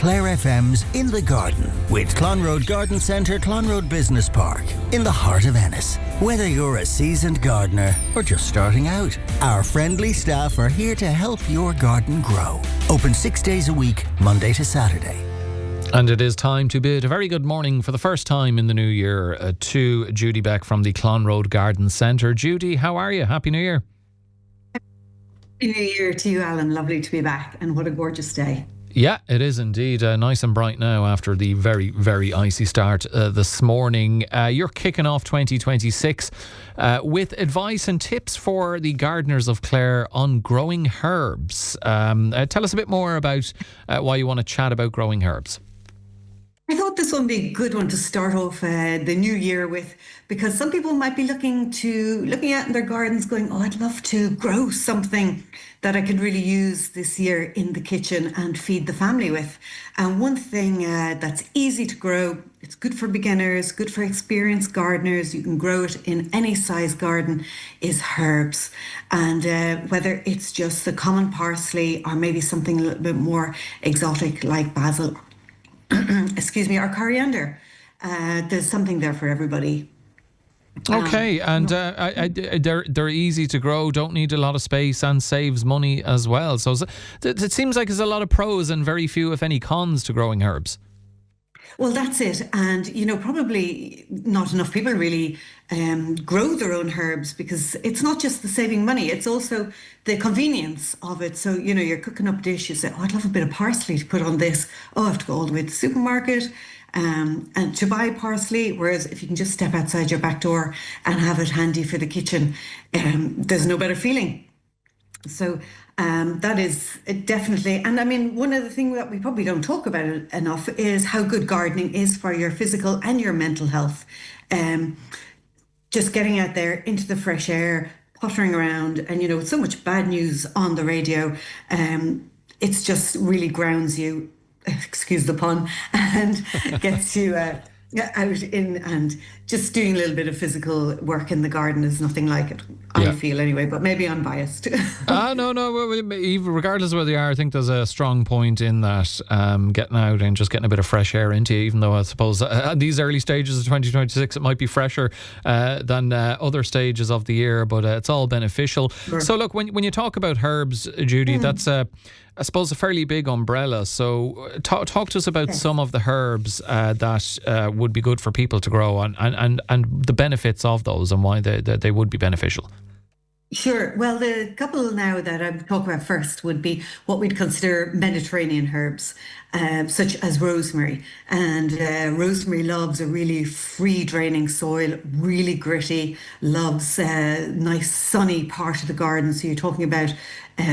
Clare FM's In the Garden with Clonroad Garden Centre, Clonroad Business Park, in the heart of Ennis. Whether you're a seasoned gardener or just starting out, our friendly staff are here to help your garden grow. Open 6 days a week, Monday to Saturday. And it is time to bid a very good morning for the first time in the new year to Judy Beck from the Clonroad Garden Centre. Judy, how are you? Happy New Year. Happy New Year to you, Alan. Lovely to be back, and what a gorgeous day. Yeah, it is indeed. Nice and bright now after the very, very icy start this morning. You're kicking off 2026 with advice and tips for the gardeners of Clare on growing herbs. Tell us a bit more about why you want to chat about growing herbs. I thought this would be a good one to start off the new year with, because some people might be looking out in their gardens going, oh, I'd love to grow something that I could really use this year in the kitchen and feed the family with. And one thing that's easy to grow, it's good for beginners, good for experienced gardeners, you can grow it in any size garden, is herbs. And whether it's just the common parsley or maybe something a little bit more exotic like basil, or coriander. There's something there for everybody. Okay, and they're easy to grow, don't need a lot of space, and saves money as well. So it seems like there's a lot of pros and very few, if any, cons to growing herbs. Well, that's it. And, probably not enough people really grow their own herbs, because it's not just the saving money, it's also the convenience of it. So, you're cooking up a dish, you say, oh, I'd love a bit of parsley to put on this. Oh, I have to go all the way to the supermarket and to buy parsley. Whereas if you can just step outside your back door and have it handy for the kitchen, there's no better feeling. So that is definitely, and I mean, one of the things that we probably don't talk about enough is how good gardening is for your physical and your mental health. Just getting out there into the fresh air, pottering around, and with so much bad news on the radio, it's just really grounds you, excuse the pun, and gets you out in, and just doing a little bit of physical work in the garden is nothing like it. I feel anyway, but maybe I'm biased. No, even regardless of whether you are, I think there's a strong point in that, getting out and just getting a bit of fresh air into you, even though I suppose at these early stages of 2026 it might be fresher than other stages of the year, but it's all beneficial. Sure. So look, when you talk about herbs, Judy, that's I suppose a fairly big umbrella. So talk to us about some of the herbs that would be good for people to grow and the benefits of those and why they would be beneficial. Sure. Well, the couple now that I'm talking about first would be what we'd consider Mediterranean herbs, such as rosemary. And rosemary loves a really free draining soil, really gritty, loves a nice sunny part of the garden. So you're talking about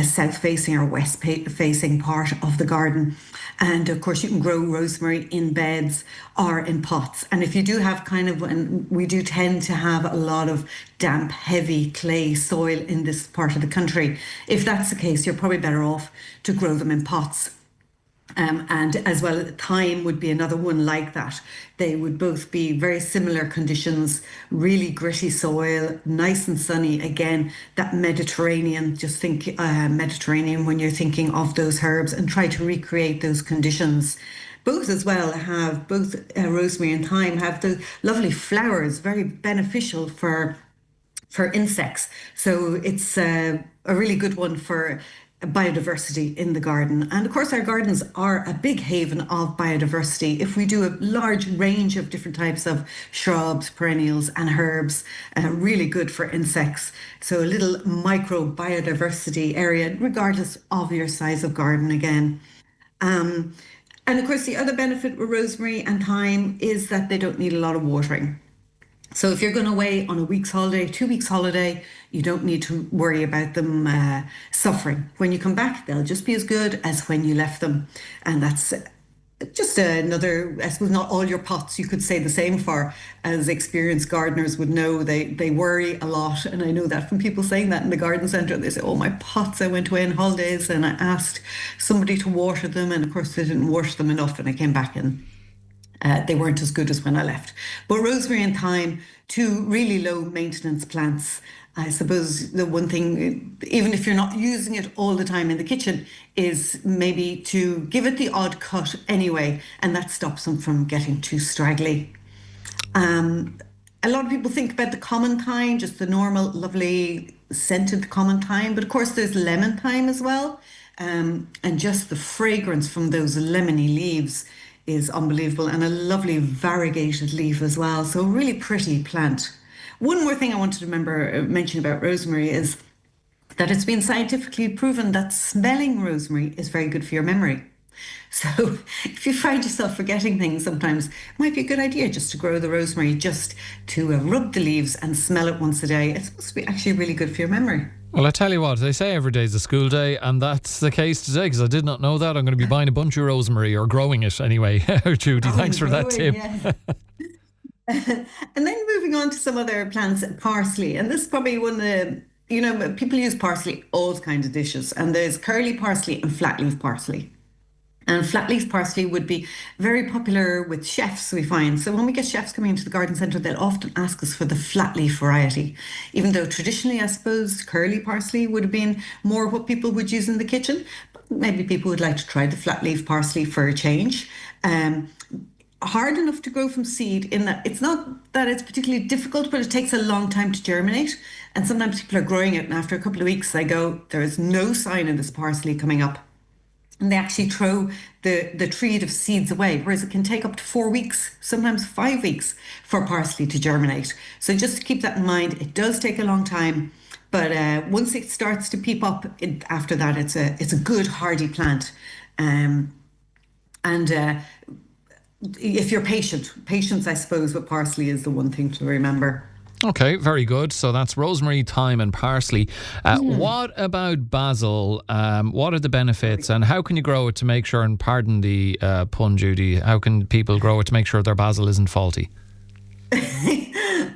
south facing or west facing part of the garden. And of course, you can grow rosemary in beds or in pots. And if you do have and we do tend to have a lot of damp, heavy clay soil in this part of the country, if that's the case, you're probably better off to grow them in pots. And as well, thyme would be another one like that. They would both be very similar conditions, really gritty soil, nice and sunny. Again, that Mediterranean, just think Mediterranean when you're thinking of those herbs, and try to recreate those conditions. Both as well have, both rosemary and thyme have the lovely flowers, very beneficial for insects. So it's a really good one for biodiversity in the garden. And of course, our gardens are a big haven of biodiversity. If we do a large range of different types of shrubs, perennials and herbs, really good for insects. So a little micro biodiversity area, regardless of your size of garden again. And of course, the other benefit with rosemary and thyme is that they don't need a lot of watering. So if you're going away on a week's holiday, 2 weeks holiday, you don't need to worry about them suffering. When you come back, they'll just be as good as when you left them. And that's just another, I suppose not all your pots you could say the same for. As experienced gardeners would know, they worry a lot. And I know that from people saying that in the garden centre. They say, oh, my pots, I went away on holidays and I asked somebody to water them. And of course, they didn't water them enough. And I came back and They weren't as good as when I left. But rosemary and thyme, two really low maintenance plants. I suppose the one thing, even if you're not using it all the time in the kitchen, is maybe to give it the odd cut anyway, and that stops them from getting too straggly. A lot of people think about the common thyme, just the normal, lovely scented common thyme, but of course there's lemon thyme as well. And just the fragrance from those lemony leaves is unbelievable, and a lovely variegated leaf as well. So a really pretty plant. One more thing I wanted to mention about rosemary is that it's been scientifically proven that smelling rosemary is very good for your memory. So if you find yourself forgetting things sometimes, it might be a good idea just to grow the rosemary, just to rub the leaves and smell it once a day. It's supposed to be actually really good for your memory. Well, I tell you what, they say every day is a school day, and that's the case today, because I did not know that. I'm going to be buying a bunch of rosemary, or growing it anyway. Judy, thanks for that tip. Yeah. And then moving on to some other plants, parsley. And this is probably one of the, people use parsley all kinds of dishes. And there's curly parsley and flat leaf parsley. And flat leaf parsley would be very popular with chefs, we find. So when we get chefs coming into the garden centre, they'll often ask us for the flat leaf variety. Even though traditionally, I suppose, curly parsley would have been more what people would use in the kitchen. But maybe people would like to try the flat leaf parsley for a change. Hard enough to grow from seed, in that it's not that it's particularly difficult, but it takes a long time to germinate. And sometimes people are growing it, and after a couple of weeks, they go, there is no sign of this parsley coming up. And they actually throw the treat of seeds away, whereas it can take up to 4 weeks, sometimes 5 weeks, for parsley to germinate. So just to keep that in mind, it does take a long time, but once it starts to peep up, after that, it's a good hardy plant. If you're patient, patience, I suppose, with parsley is the one thing to remember. Okay, very good. So that's rosemary, thyme and parsley. What about basil? What are the benefits, and how can you grow it to make sure, and pardon the pun, Judy, how can people grow it to make sure their basil isn't faulty?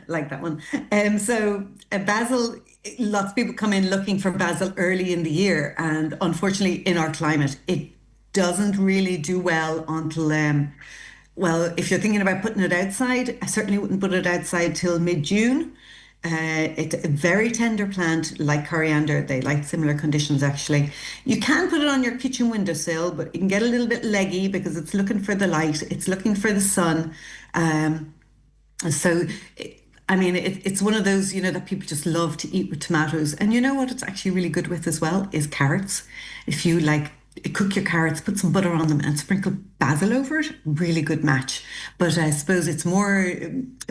Like that one. Basil, lots of people come in looking for basil early in the year, and unfortunately in our climate, it doesn't really do well until well, if you're thinking about putting it outside, I certainly wouldn't put it outside till mid-June. It's a very tender plant, like coriander. They like similar conditions, actually. You can put it on your kitchen windowsill, but it can get a little bit leggy because it's looking for the light. It's looking for the sun. It's one of those, that people just love to eat with tomatoes. And you know what it's actually really good with as well is carrots. If you cook your carrots, put some butter on them and sprinkle basil over it, really good match. But I suppose it's more,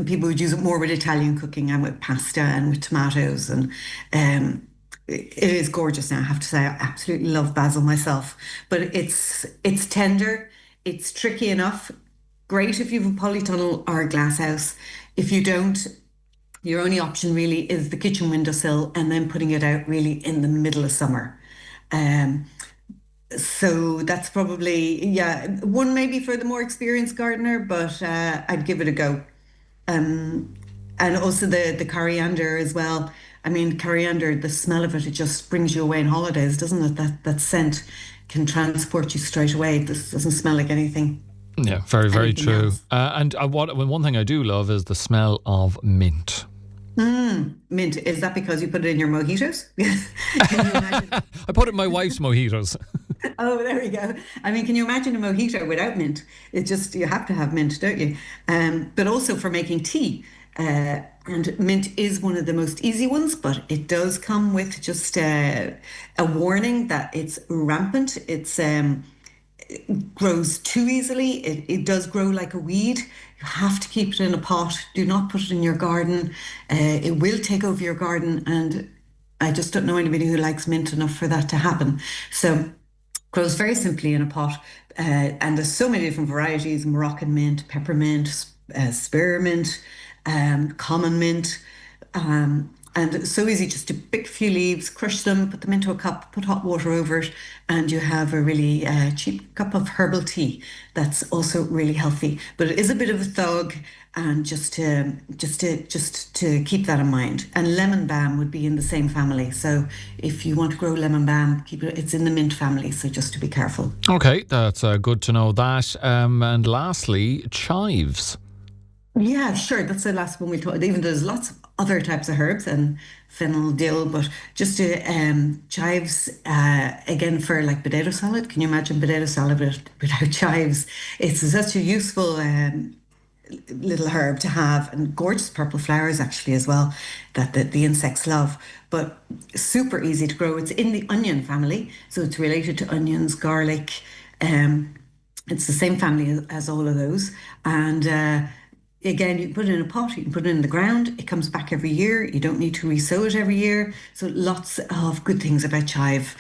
people would use it more with Italian cooking and with pasta and with tomatoes. And it is gorgeous now, I have to say. I absolutely love basil myself. But it's tender, it's tricky enough. Great if you have a polytunnel or a glass house. If you don't, your only option really is the kitchen windowsill, and then putting it out really in the middle of summer. So that's probably, one maybe for the more experienced gardener, but I'd give it a go. And also the coriander as well. I mean, coriander, the smell of it just brings you away on holidays, doesn't it? That scent can transport you straight away. This doesn't smell like anything. Yeah, very, very true. One thing I do love is the smell of mint. Mint. Is that because you put it in your mojitos? Can you imagine? I put it in my wife's mojitos. Oh, there we go. I mean, can you imagine a mojito without mint? You have to have mint, don't you? But also for making tea. And mint is one of the most easy ones, but it does come with just a warning that it's rampant. It grows too easily. It does grow like a weed. You have to keep it in a pot. Do not put it in your garden. It will take over your garden, and I just don't know anybody who likes mint enough for that to happen. So grows very simply in a pot, and there's so many different varieties: Moroccan mint, peppermint, spearmint, common mint. And it's so easy just to pick a few leaves, crush them, put them into a cup, put hot water over it, and you have a really cheap cup of herbal tea that's also really healthy. But it is a bit of a thug, and just to keep that in mind. And lemon balm would be in the same family. So if you want to grow lemon balm, keep it. It's in the mint family. So just to be careful. Okay, that's good to know that. And lastly, chives. Yeah, sure. That's the last one we talked. Even though there's lots of other types of herbs and fennel, dill, but just to chives again for like potato salad. Can you imagine potato salad without chives? It's such a useful little herb to have, and gorgeous purple flowers actually as well that the insects love. But super easy to grow. It's in the onion family, so it's related to onions, garlic. It's the same family as all of those, and again, you can put it in a pot, you can put it in the ground, it comes back every year, you don't need to re-sow it every year. So lots of good things about chives,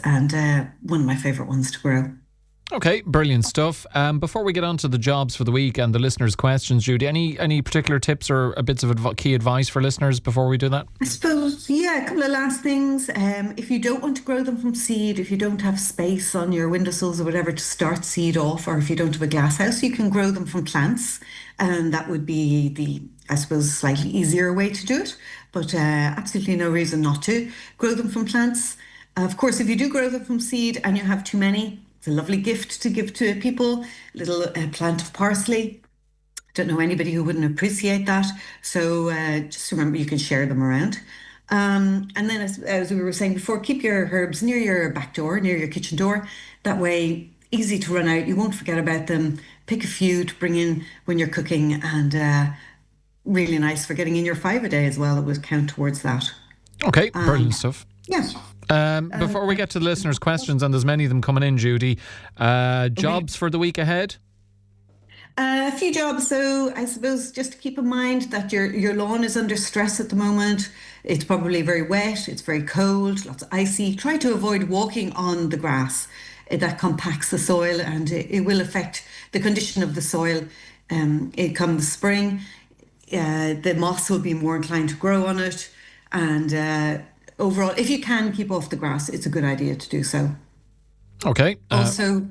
and one of my favourite ones to grow. Okay, brilliant stuff. Before we get on to the jobs for the week and the listeners' questions, Judy, any particular tips or bits of key advice for listeners before we do that? I suppose, yeah, a couple of last things. If you don't want to grow them from seed, if you don't have space on your windowsills or whatever to start seed off, or if you don't have a glass house, you can grow them from plants. And that would be I suppose, slightly easier way to do it. But absolutely no reason not to grow them from plants. Of course, if you do grow them from seed and you have too many, it's a lovely gift to give to people, a little plant of parsley. Don't know anybody who wouldn't appreciate that. So just remember you can share them around. And then as we were saying before, keep your herbs near your back door, near your kitchen door. That way, easy to run out. You won't forget about them. Pick a few to bring in when you're cooking, and really nice for getting in your 5 a day as well. It would count towards that. Okay, brilliant stuff. Yeah. Before we get to the listeners' questions, and there's many of them coming in, Judy, jobs for the week ahead? A few jobs. So I suppose just to keep in mind that your lawn is under stress at the moment. It's probably very wet. It's very cold, lots of icy. Try to avoid walking on the grass. That compacts the soil, and it will affect the condition of the soil. It comes spring, the moss will be more inclined to grow on it, and overall, if you can keep off the grass, it's a good idea to do so. Okay. Also,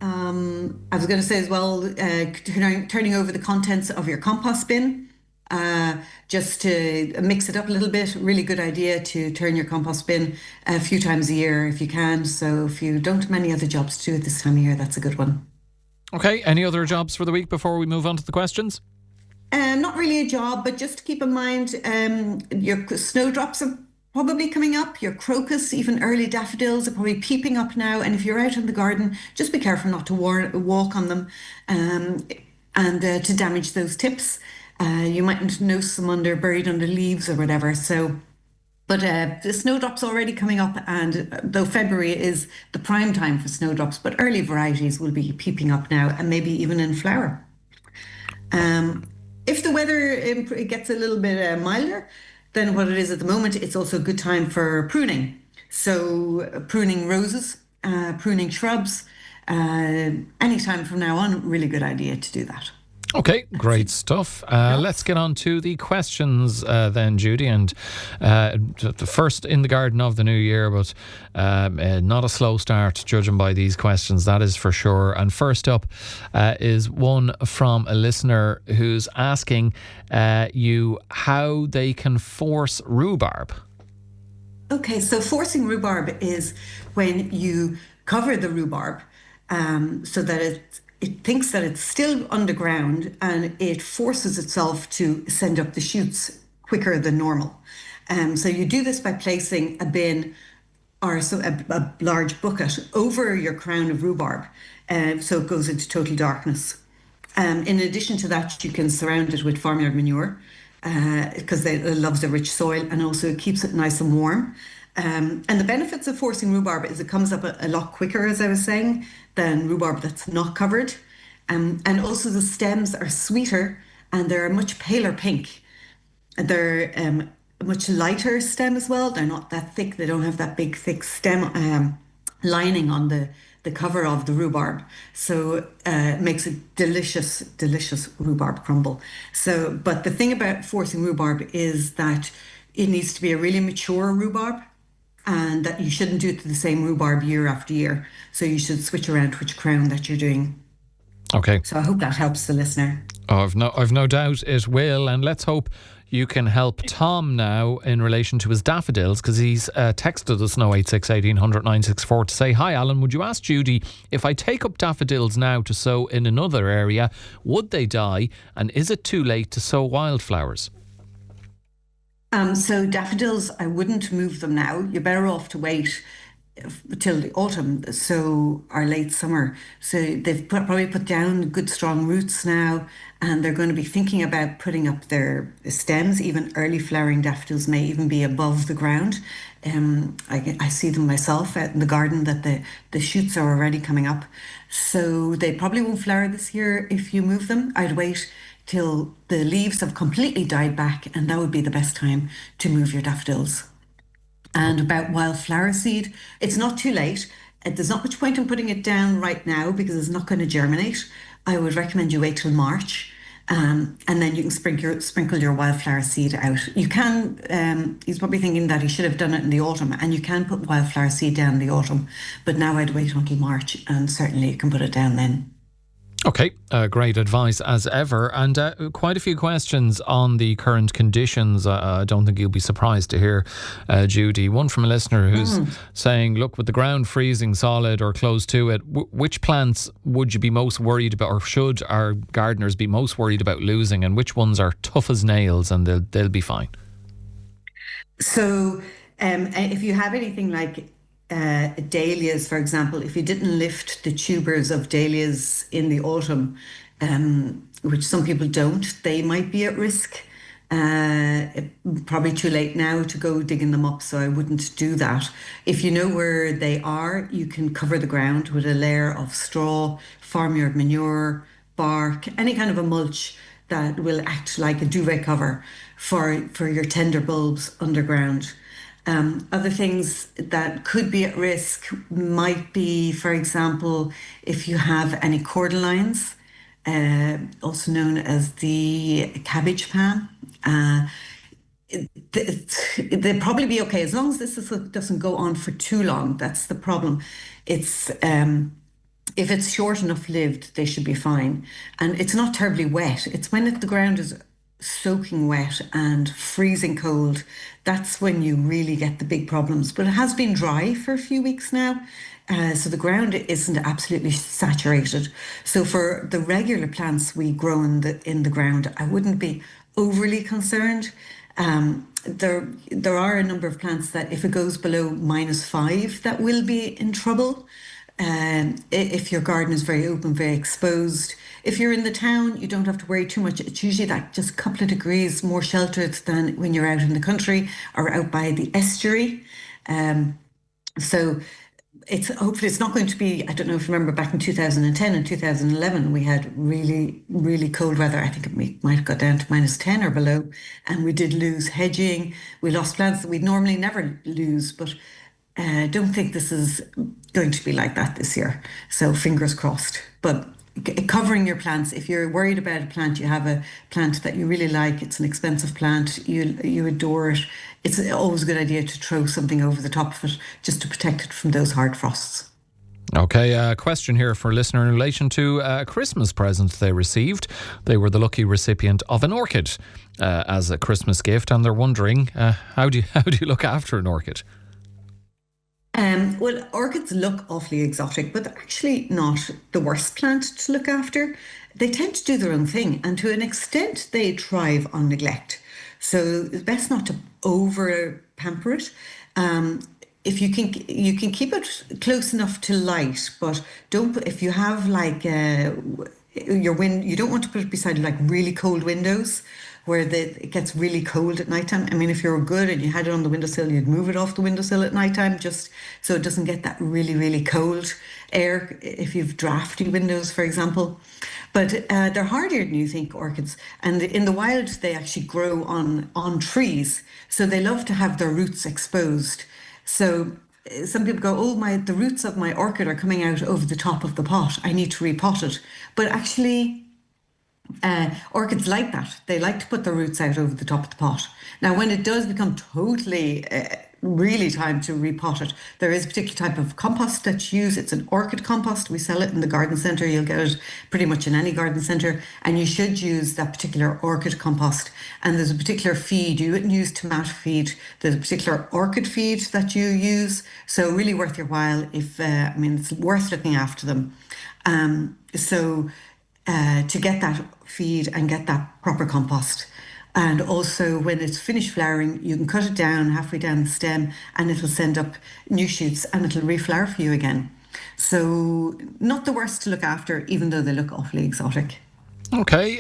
I was going to say as well, turning over the contents of your compost bin, just to mix it up a little bit. Really good idea to turn your compost bin a few times a year if you can. So if you don't have many other jobs to do at this time of year, that's a good one. Okay. Any other jobs for the week before we move on to the questions? Not really a job, but just to keep in mind, your snowdrops are probably coming up. Your crocus, even early daffodils, are probably peeping up now. And if you're out in the garden, just be careful not to walk on them, and to damage those tips. You mightn't notice them buried under leaves or whatever. So, but the snowdrops already coming up, and though February is the prime time for snowdrops, but early varieties will be peeping up now, and maybe even in flower. If the weather gets a little bit milder than what it is at the moment, it's also a good time for pruning. So pruning roses, pruning shrubs, anytime from now on, really good idea to do that. Okay, great stuff. Let's get on to the questions then, Judy. And the first in the garden of the new year, but not a slow start judging by these questions, that is for sure. And first up is one from a listener who's asking you how they can force rhubarb. Okay, so forcing rhubarb is when you cover the rhubarb so that it thinks that it's still underground, and it forces itself to send up the shoots quicker than normal. So you do this by placing a bin or a large bucket over your crown of rhubarb, so it goes into total darkness. In addition to that, you can surround it with farmyard manure because it loves the rich soil, and also it keeps it nice and warm. And the benefits of forcing rhubarb is it comes up a lot quicker, as I was saying, than rhubarb that's not covered. And also the stems are sweeter, and they're a much paler pink. They're a much lighter stem as well. They're not that thick. They don't have that big, thick stem lining on the the cover of the rhubarb. So it makes a delicious, delicious rhubarb crumble. So, but the thing about forcing rhubarb is that it needs to be a really mature rhubarb, and that you shouldn't do it to the same rhubarb year after year. So you should switch around which crown that you're doing. Okay. So I hope that helps the listener. Oh, I've no doubt it will, and let's hope you can help Tom now in relation to his daffodils, because he's texted us 086 1800 964 to say, hi Alan, would you ask Judy, if I take up daffodils now to sow in another area, would they die, and is it too late to sow wildflowers? So daffodils, I wouldn't move them now. You're better off to wait till the autumn, so our late summer. So they've probably put down good strong roots now, and they're going to be thinking about putting up their stems. Even early flowering daffodils may even be above the ground. I see them myself out in the garden that the shoots are already coming up. So they probably won't flower this year if you move them. I'd wait till the leaves have completely died back, and that would be the best time to move your daffodils. And about wildflower seed, it's not too late. There's not much point in putting it down right now because it's not going to germinate. I would recommend you wait till March, and then you can sprinkle your wildflower seed out. You can, he's probably thinking that he should have done it in the autumn, and you can put wildflower seed down in the autumn, but now I'd wait until March, and certainly you can put it down then. Okay, great advice as ever, and quite a few questions on the current conditions. I don't think you'll be surprised to hear, Judy. One from a listener who's saying, look, with the ground freezing solid or close to it, which plants would you be most worried about, or should our gardeners be most worried about losing, and which ones are tough as nails and they'll be fine? So if you have anything like dahlias, for example, if you didn't lift the tubers of dahlias in the autumn, which some people don't, they might be at risk. Probably too late now to go digging them up, so I wouldn't do that. If you know where they are, you can cover the ground with a layer of straw, farmyard manure, bark, any kind of a mulch that will act like a duvet cover for your tender bulbs underground. Other things that could be at risk might be, for example, if you have any cordylines, also known as the cabbage palm. They'd probably be okay as long as this doesn't go on for too long. That's the problem. It's if it's short enough lived, they should be fine. And it's not terribly wet. It's when the ground is soaking wet and freezing cold, that's when you really get the big problems. But it has been dry for a few weeks now, so the ground isn't absolutely saturated. So for the regular plants we grow in the ground, I wouldn't be overly concerned. There are a number of plants that if it goes below -5, that will be in trouble. If your garden is very open, very exposed. If you're in the town, you don't have to worry too much. It's usually that just a couple of degrees more sheltered than when you're out in the country or out by the estuary. So hopefully it's not going to be, I don't know if you remember back in 2010 and 2011, we had really, really cold weather. I think it might have got down to -10 or below, and we did lose hedging. We lost plants that we'd normally never lose, but don't think this is going to be like that this year. So fingers crossed. But covering your plants, if you're worried about a plant, you have a plant that you really like, it's an expensive plant, you adore it, it's always a good idea to throw something over the top of it just to protect it from those hard frosts. Okay, a question here for a listener in relation to a Christmas present they received. They were the lucky recipient of an orchid as a Christmas gift, and they're wondering how do you look after an orchid? Well, orchids look awfully exotic, but they're actually not the worst plant to look after. They tend to do their own thing, and to an extent, they thrive on neglect. So it's best not to over pamper it. If you can keep it close enough to light, but don't. If you have like you don't want to put it beside like really cold windows where it gets really cold at nighttime. I mean, if you're good and you had it on the windowsill, you'd move it off the windowsill at nighttime just so it doesn't get that really, really cold air if you've drafty windows, for example. But they're hardier than you think, orchids. And in the wild, they actually grow on trees. So they love to have their roots exposed. So some people go, oh, the roots of my orchid are coming out over the top of the pot. I need to repot it. But actually, orchids like that. They like to put their roots out over the top of the pot. Now, when it does become totally, really time to repot it, there is a particular type of compost that you use. It's an orchid compost. We sell it in the garden centre. You'll get it pretty much in any garden centre. And you should use that particular orchid compost. And there's a particular feed. You wouldn't use tomato feed. There's a particular orchid feed that you use. So really worth your while it's worth looking after them. To get that feed and get that proper compost. And also when it's finished flowering, you can cut it down halfway down the stem and it'll send up new shoots and it'll reflower for you again. So not the worst to look after, even though they look awfully exotic. Okay,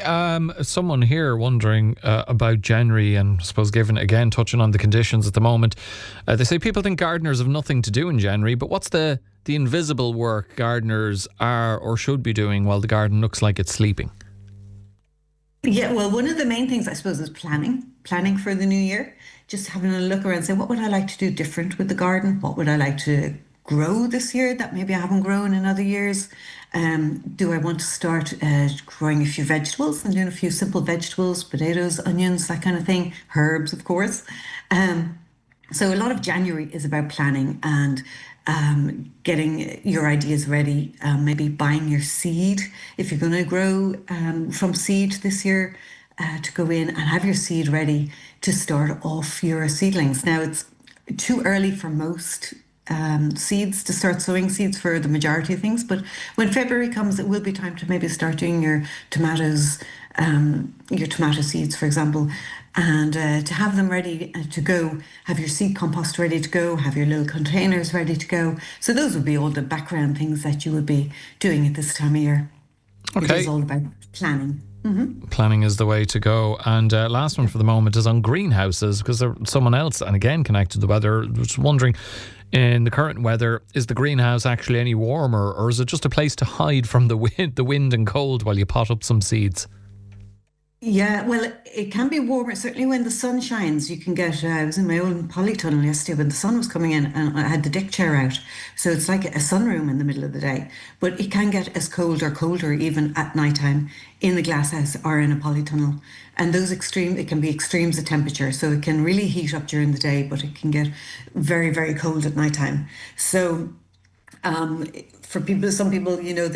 someone here wondering about January, and I suppose touching on the conditions at the moment. They say people think gardeners have nothing to do in January, but what's the invisible work gardeners are or should be doing while the garden looks like it's sleeping? Yeah, well, one of the main things, I suppose, is planning for the new year. Just having a look around and say, what would I like to do different with the garden? What would I like to grow this year that maybe I haven't grown in other years? Do I want to start growing a few vegetables and doing a few simple vegetables, potatoes, onions, that kind of thing, herbs, of course. So a lot of January is about planning and getting your ideas ready, maybe buying your seed if you're going to grow from seed this year, to go in and have your seed ready to start off your seedlings. Now, it's too early for most seeds to start sowing seeds for the majority of things, but when February comes, it will be time to maybe start doing your tomatoes, your tomato seeds, for example, and to have them ready to go, have your seed compost ready to go, have your little containers ready to go. So those would be all the background things that you would be doing at this time of year. Okay. It is all about planning. Mm-hmm. Planning is the way to go. And last one for the moment is on greenhouses, because there's someone else, and again connected to the weather, was wondering, in the current weather, is the greenhouse actually any warmer, or is it just a place to hide from the wind and cold while you pot up some seeds? Yeah, well, it can be warmer. Certainly when the sun shines, you can get, I was in my own polytunnel yesterday when the sun was coming in and I had the deck chair out. So it's like a sunroom in the middle of the day. But it can get as cold or colder even at nighttime in the glasshouse or in a polytunnel. And it can be extremes of temperature. So it can really heat up during the day, but it can get very, very cold at nighttime. So for people, some people, real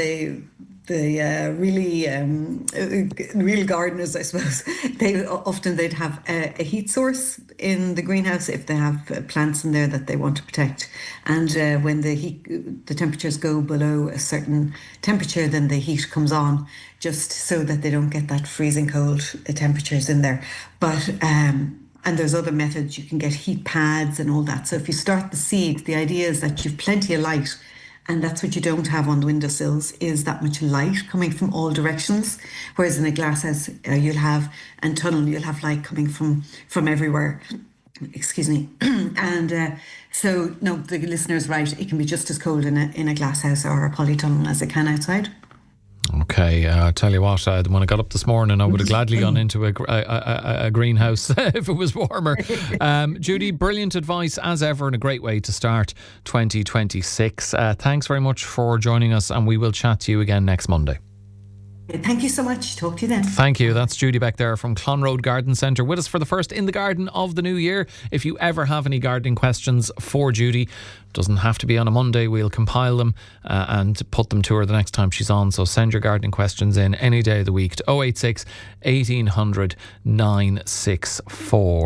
gardeners, I suppose, they'd have a heat source in the greenhouse if they have plants in there that they want to protect. And when the temperatures go below a certain temperature, then the heat comes on, just so that they don't get that freezing cold temperatures in there. But and there's other methods. You can get heat pads and all that. So if you start the seed, the idea is that you've plenty of light. And that's what you don't have on the windowsills, is that much light coming from all directions. Whereas in a glasshouse, you'll have light coming from everywhere. Excuse me. And so, no, the listener's right. It can be just as cold in a glasshouse or a polytunnel as it can outside. Okay, I'll tell you what, when I got up this morning, I would have gladly gone into a greenhouse if it was warmer. Judy, brilliant advice as ever, and a great way to start 2026. Thanks very much for joining us, and we will chat to you again next Monday. Thank you so much. Talk to you then. Thank you. That's Judy Beck there from Clonroad Garden Centre, with us for the first In the Garden of the new year. If you ever have any gardening questions for Judy, doesn't have to be on a Monday. We'll compile them and put them to her the next time she's on. So send your gardening questions in any day of the week to 086 1800 964.